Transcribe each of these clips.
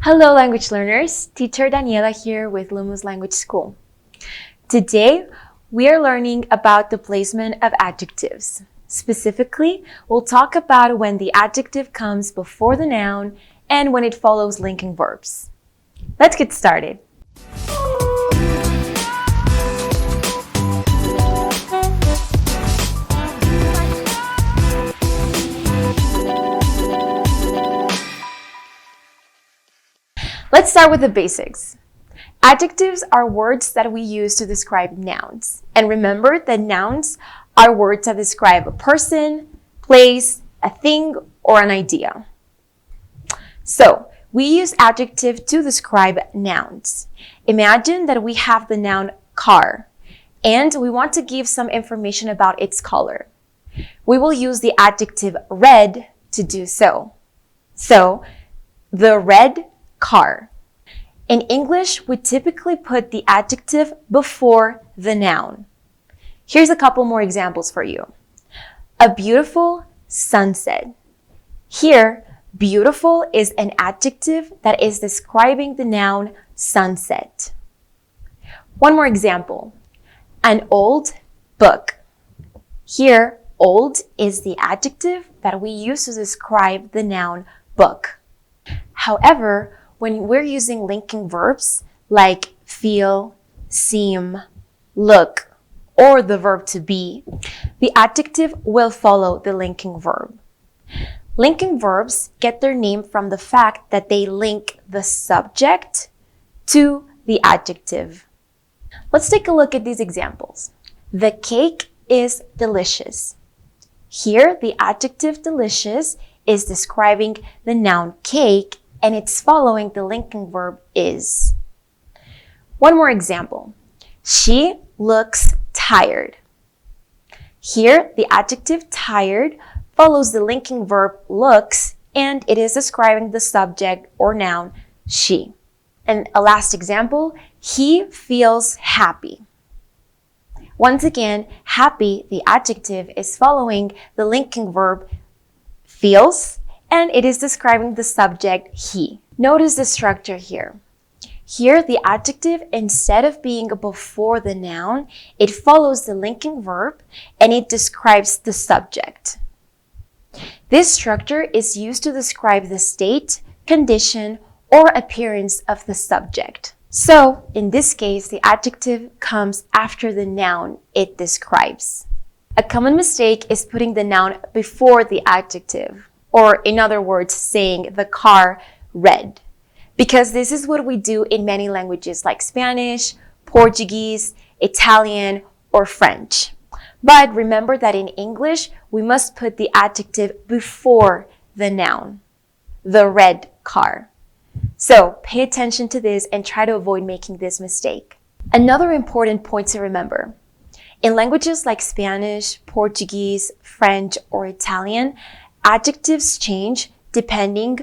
Hello language learners, teacher Daniela here with Lumos Language School. Today, we are learning about the placement of adjectives. Specifically, we'll talk about when the adjective comes before the noun and when it follows linking verbs. Let's get started. Let's start with the basics. Adjectives are words that we use to describe nouns. And remember that nouns are words that describe a person, place, a thing, or an idea. So, we use adjective to describe nouns. Imagine that we have the noun car, and we want to give some information about its color. We will use the adjective red to do so. So, the red car. In English, we typically put the adjective before the noun. Here's a couple more examples for you. A beautiful sunset. Here, beautiful is an adjective that is describing the noun sunset. One more example. An old book. Here, old is the adjective that we use to describe the noun book. However, when we're using linking verbs like feel, seem, look, or the verb to be, the adjective will follow the linking verb. Linking verbs get their name from the fact that they link the subject to the adjective. Let's take a look at these examples. The cake is delicious. Here, the adjective delicious is describing the noun cake, and it's following the linking verb is. One more example. She looks tired. Here, the adjective tired follows the linking verb looks, and it is describing the subject or noun she. And a last example, he feels happy. Once again, happy, the adjective, is following the linking verb feels, and it is describing the subject he. Notice the structure here. Here, the adjective, instead of being before the noun, it follows the linking verb and it describes the subject. This structure is used to describe the state, condition, or appearance of the subject. So, in this case, the adjective comes after the noun it describes. A common mistake is putting the noun before the adjective, or in other words, saying the car red. Because this is what we do in many languages like Spanish, Portuguese, Italian, or French. But remember that in English, we must put the adjective before the noun, the red car. So pay attention to this and try to avoid making this mistake. Another important point to remember. In languages like Spanish, Portuguese, French, or Italian, adjectives change depending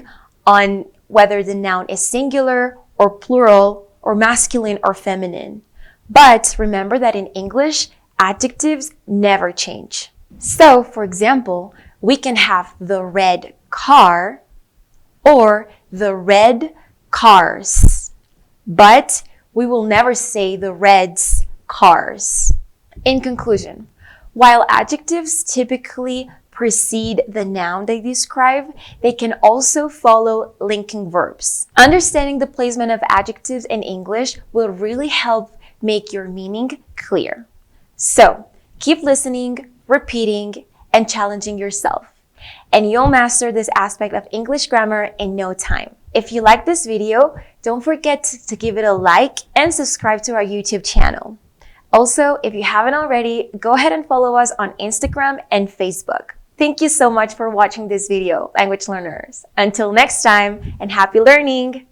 on whether the noun is singular or plural or masculine or feminine. But remember that in English, adjectives never change. So, for example, we can have the red car or the red cars, but we will never say the red's cars. In conclusion, while adjectives typically precede the noun they describe, they can also follow linking verbs. Understanding the placement of adjectives in English will really help make your meaning clear. So, keep listening, repeating, and challenging yourself, and you'll master this aspect of English grammar in no time. If you like this video, don't forget to give it a like and subscribe to our YouTube channel. Also, if you haven't already, go ahead and follow us on Instagram and Facebook. Thank you so much for watching this video, language learners. Until next time, and happy learning!